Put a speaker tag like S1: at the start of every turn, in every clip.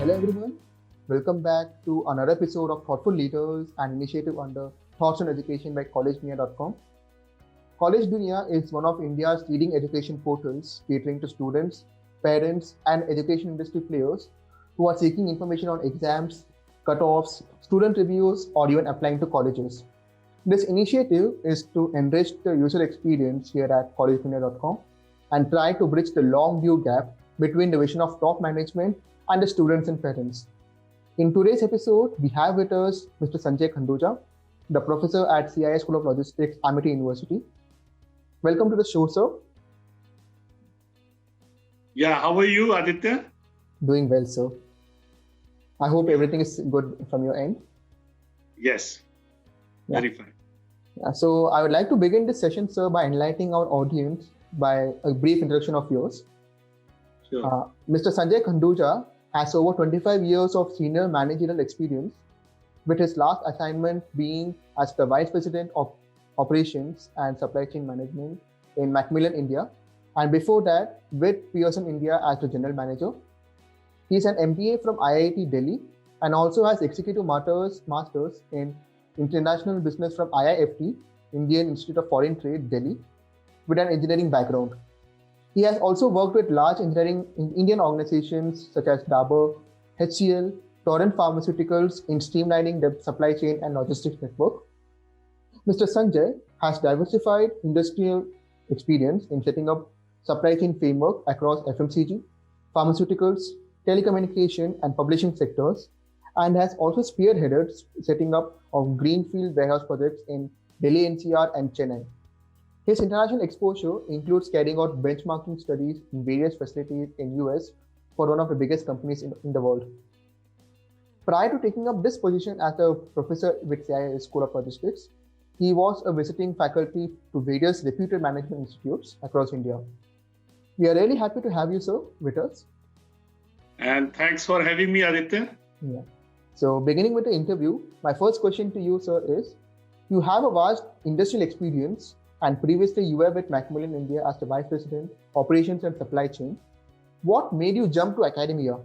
S1: Hello everyone, welcome back to another episode of Thoughtful Leaders, an initiative under Thoughts on Education by Collegedunia.com. Collegedunia is one of India's leading education portals catering to students, parents, and education industry players who are seeking information on exams, cutoffs, student reviews, or even applying to colleges. This initiative is to enrich the user experience here at Collegedunia.com and try to bridge the long view gap between the vision of top management and the students and parents. In today's episode, we have with us Mr. Sanjay Khanduja, the professor at CII School of Logistics, Amity University. Welcome to the show, sir.
S2: Yeah, how are you, Aditya?
S1: Doing well, sir. I hope everything is good from your end.
S2: Yes, very fine.
S1: So I would like to begin this session, sir, by enlightening our audience by a brief introduction of yours.
S2: Sure.
S1: Mr. Sanjay Khanduja has over 25 years of senior managerial experience, with his last assignment being as the Vice President of Operations and Supply Chain Management in Macmillan, India, and before that with Pearson India as the General Manager. He is an MBA from IIT Delhi and also has Executive Masters in International Business from IIFT, Indian Institute of Foreign Trade, Delhi, with an engineering background. He has also worked with large engineering Indian organizations such as Dabur, HCL, Torrent Pharmaceuticals in streamlining the supply chain and logistics network. Mr. Sanjay has diversified industrial experience in setting up supply chain framework across FMCG, pharmaceuticals, telecommunication, and publishing sectors, and has also spearheaded setting up of greenfield warehouse projects in Delhi NCR and Chennai. His international exposure includes carrying out benchmarking studies in various facilities in US for one of the biggest companies in the world. Prior to taking up this position as a professor with CII School of Logistics, he was a visiting faculty to various reputed management institutes across India. We are really happy to have you, sir, with us.
S2: And thanks for having me, Aditya.
S1: Yeah. So beginning with the interview, my first question to you, sir, is you have a vast industrial experience and previously you were with Macmillan India as the Vice President, Operations and Supply Chain. What made you jump to academia?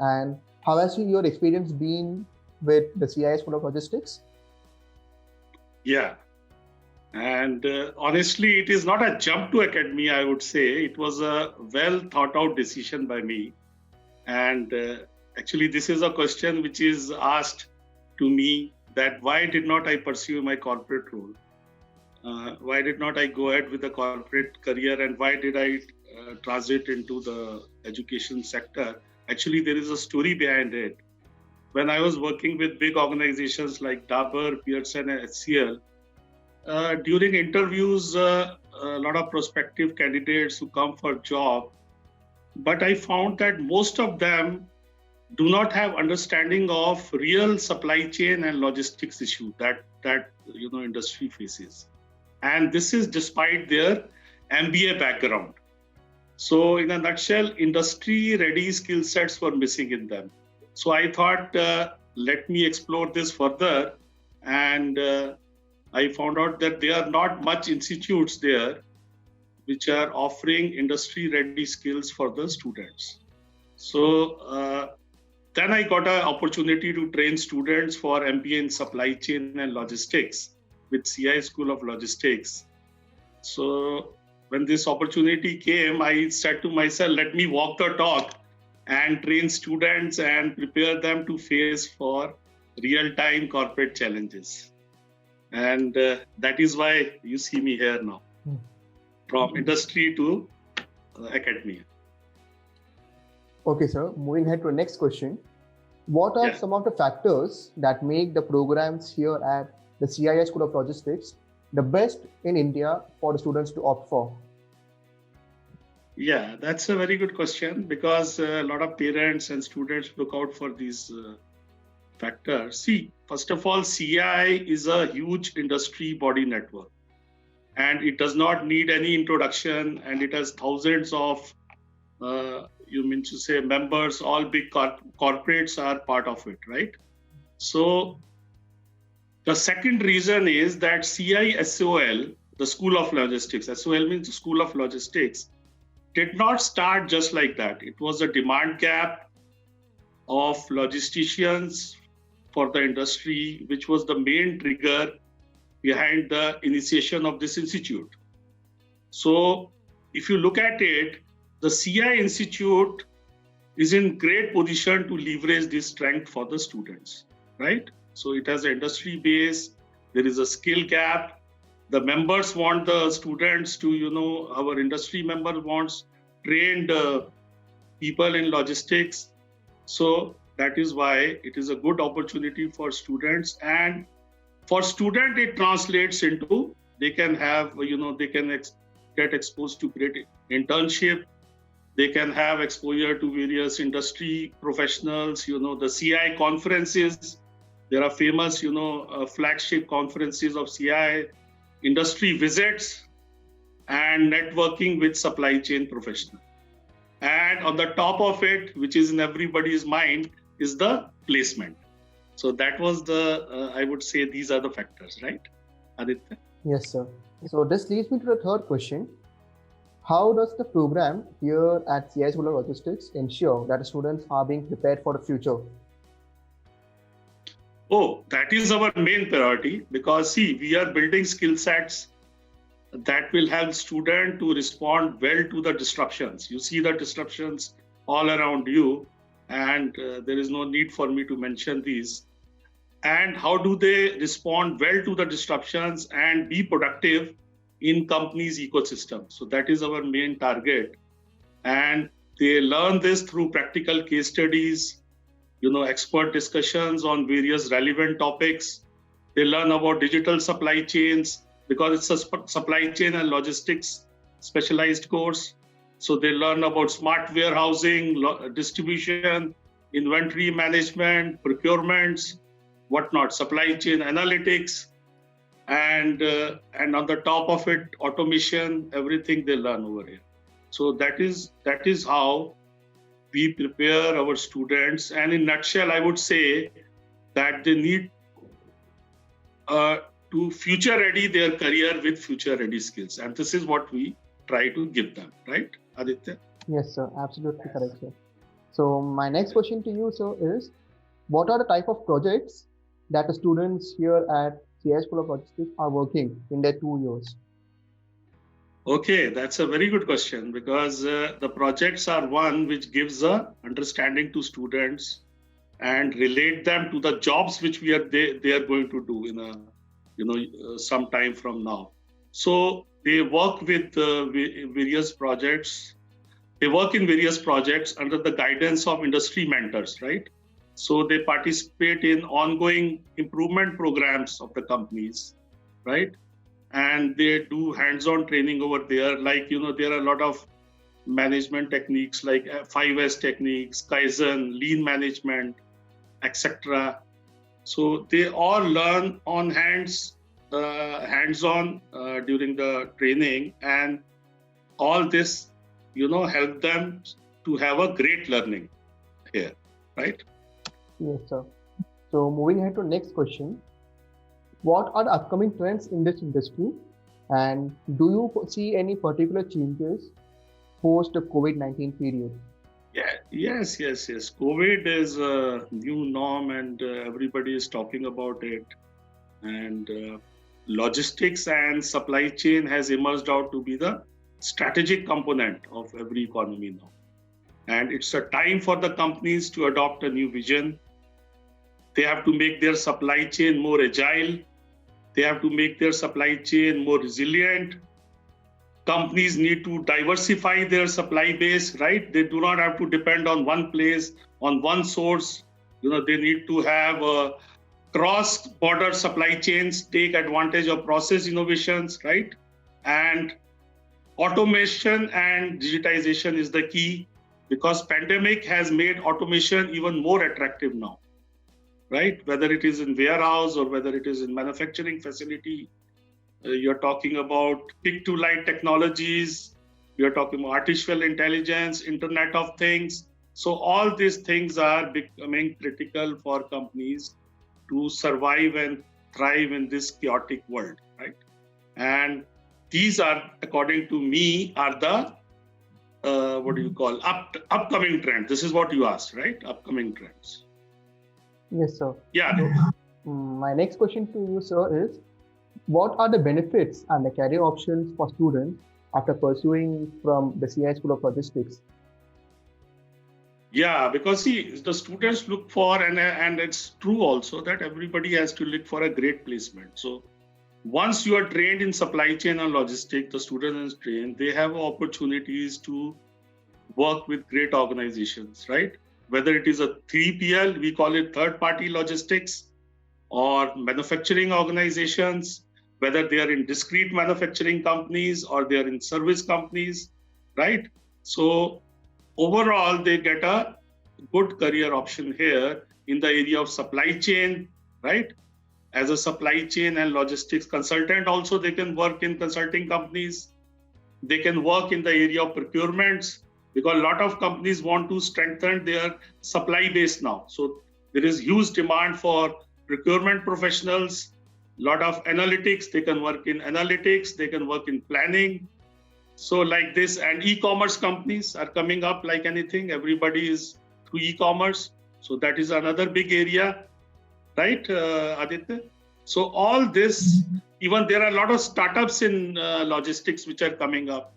S1: And how has your experience been with the CII School of Logistics?
S2: Yeah. And honestly, it is not a jump to academia, I would say. It was a well thought out decision by me. And actually, this is a question which is asked to me that why did not I pursue my corporate role? Why did not I go ahead with a corporate career and why did I transit into the education sector? Actually, there is a story behind it. When I was working with big organizations like Dabur, Pearson and HCL, during interviews, a lot of prospective candidates who come for job, but I found that most of them do not have understanding of real supply chain and logistics issue that industry faces. And this is despite their MBA background. So in a nutshell, industry-ready skill sets were missing in them. So I thought, let me explore this further. And I found out that there are not much institutes there which are offering industry-ready skills for the students. So then I got an opportunity to train students for MBA in Supply Chain and Logistics with CII School of Logistics. So when this opportunity came, I said to myself, let me walk the talk and train students and prepare them to face for real-time corporate challenges. And that is why you see me here now, from industry to academia.
S1: Okay, sir. Moving ahead to the next question. What are some of the factors that make the programs here at the CII School of Logistics the best in India for the students to opt for?
S2: Yeah, that's a very good question because a lot of parents and students look out for these factors. See, first of all, CII is a huge industry body network and it does not need any introduction and it has thousands of members, all big corporates are part of it, right? So the second reason is that CII SOL, the School of Logistics, SOL means the School of Logistics, did not start just like that. It was a demand gap of logisticians for the industry, which was the main trigger behind the initiation of this institute. So if you look at it, the CII Institute is in great position to leverage this strength for the students, right? So it has an industry base, there is a skill gap. The members want the students to, our industry member wants trained people in logistics. So that is why it is a good opportunity for students. And for student, it translates into, they can have, they can get exposed to great internship. They can have exposure to various industry professionals, the CII conferences. There are famous, flagship conferences of CII, industry visits, and networking with supply chain professionals. And on the top of it, which is in everybody's mind, is the placement. So that was I would say these are the factors, right, Aditya?
S1: Yes, sir. So this leads me to the third question. How does the program here at CII School of Logistics ensure that the students are being prepared for the future?
S2: Oh, that is our main priority, because see, we are building skill sets that will help students to respond well to the disruptions. You see the disruptions all around you, and there is no need for me to mention these. And how do they respond well to the disruptions and be productive in companies' ecosystem? So that is our main target. And they learn this through practical case studies, expert discussions on various relevant topics. They learn about digital supply chains, because it's a supply chain and logistics specialized course. So they learn about smart warehousing, distribution, inventory management, procurements, whatnot, supply chain analytics, and on the top of it, automation, everything they learn over here. So that is how we prepare our students. And in nutshell, I would say that they need to future ready their career with future ready skills. And this is what we try to give them, right, Aditya?
S1: Yes, sir. Absolutely correct, sir. So my next question to you, sir, is what are the type of projects that the students here at CII School of Logistics are working in their 2 years?
S2: Okay, that's a very good question, because the projects are one which gives a understanding to students and relate them to the jobs which they are going to do in some time from now. So they work with various projects. They work in various projects under the guidance of industry mentors, right? So they participate in ongoing improvement programs of the companies, right? And they do hands-on training over there. Like, there are a lot of management techniques like 5S techniques, Kaizen, lean management, etc. So they all learn on hands-on during the training, and all this, help them to have a great learning here, right?
S1: Yes, sir. So moving ahead to next question. What are the upcoming trends in this industry, and do you see any particular changes post the COVID-19 period?
S2: Yeah, yes. COVID is a new norm, and everybody is talking about it. And logistics and supply chain has emerged out to be the strategic component of every economy now. And it's a time for the companies to adopt a new vision. They have to make their supply chain more agile. They have to make their supply chain more resilient. Companies need to diversify their supply base, right? They do not have to depend on one place, on one source. They need to have cross-border supply chains, take advantage of process innovations, right? And automation and digitization is the key, because pandemic has made automation even more attractive now, right? Whether it is in warehouse or whether it is in manufacturing facility, you're talking about pick-to-light technologies, you're talking about artificial intelligence, Internet of Things. So all these things are becoming critical for companies to survive and thrive in this chaotic world, right? And these are, according to me, are the what do you call, upcoming trends. This is what you asked, right? Upcoming trends.
S1: Yes, sir.
S2: Yeah.
S1: My next question to you, sir, is what are the benefits and the career options for students after pursuing from the CII School of Logistics?
S2: Yeah, because see, the students look for, and it's true also that everybody has to look for a great placement. So once you are trained in supply chain and logistics, the students are trained, they have opportunities to work with great organizations, right? Whether it is a 3PL, we call it third party logistics, or manufacturing organizations, whether they are in discrete manufacturing companies or they are in service companies, right? So overall, they get a good career option here in the area of supply chain, right? As a supply chain and logistics consultant, also they can work in consulting companies. They can work in the area of procurements, because a lot of companies want to strengthen their supply base now. So there is huge demand for procurement professionals, a lot of analytics. They can work in analytics, they can work in planning. So like this, and e-commerce companies are coming up like anything. Everybody is through e-commerce. So that is another big area, right, Aditya? So all this, even there are a lot of startups in logistics which are coming up.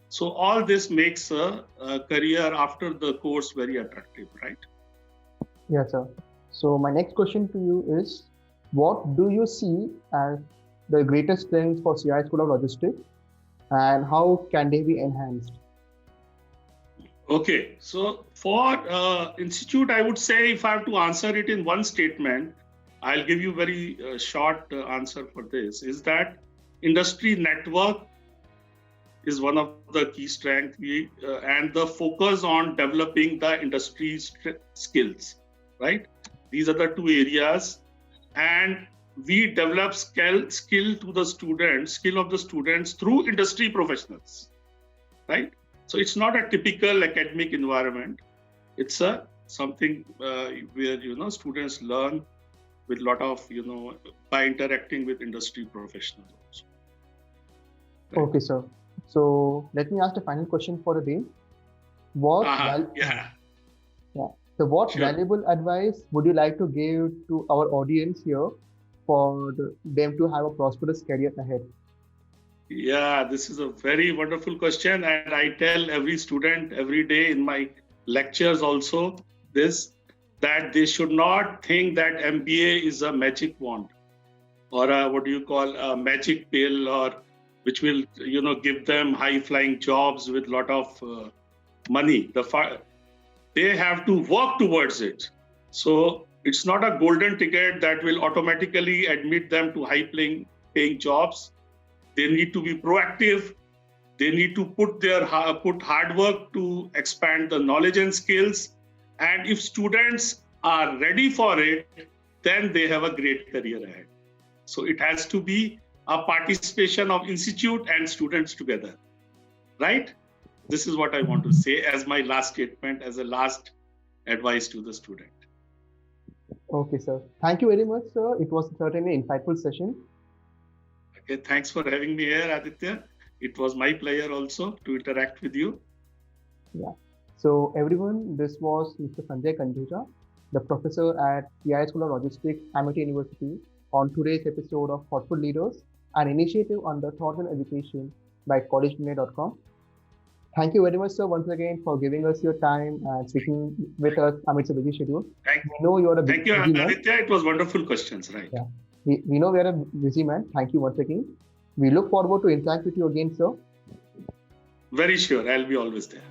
S2: So all this makes a career after the course very attractive, right?
S1: Yes, sir. So my next question to you is, what do you see as the greatest strengths for CII School of Logistics, and how can they be enhanced?
S2: Okay, so for institute, I would say, if I have to answer it in one statement, I'll give you very short answer for this, is that industry network is one of the key strengths, and the focus on developing the industry skills, right? These are the two areas, and we develop skill of the students through industry professionals, right? So it's not a typical academic environment. It's something where students learn with a lot of by interacting with industry professionals also.
S1: Right? Okay, sir. So let me ask the final question for the day. So what valuable advice would you like to give to our audience here for them to have a prosperous career ahead?
S2: Yeah, this is a very wonderful question, and I tell every student every day in my lectures also this, that they should not think that MBA is a magic wand or a magic pill, or which will give them high-flying jobs with a lot of money. They have to work towards it. So it's not a golden ticket that will automatically admit them to high-paying jobs. They need to be proactive. They need to put hard work to expand the knowledge and skills. And if students are ready for it, then they have a great career ahead. So it has to be a participation of institute and students together, right? This is what I want to say as my last statement, as a last advice to the student.
S1: Okay, sir. Thank you very much, sir. It was certainly an insightful session.
S2: Okay, thanks for having me here, Aditya. It was my pleasure also to interact with you.
S1: Yeah. So everyone, this was Mr. Sanjay Khanduja, the professor at CII School of Logistics, Amity University, on today's episode of Thoughtful Leaders, an initiative under Thought and Education by Collegedunia.com. Thank you very much, sir, once again for giving us your time and speaking with us amidst a busy schedule.
S2: Thank you.
S1: We know you are a
S2: busy man. Aditya. It was wonderful questions, right?
S1: Yeah. We know we are a busy man. Thank you once again. We look forward to interact with you again, sir.
S2: Very sure. I'll be always there.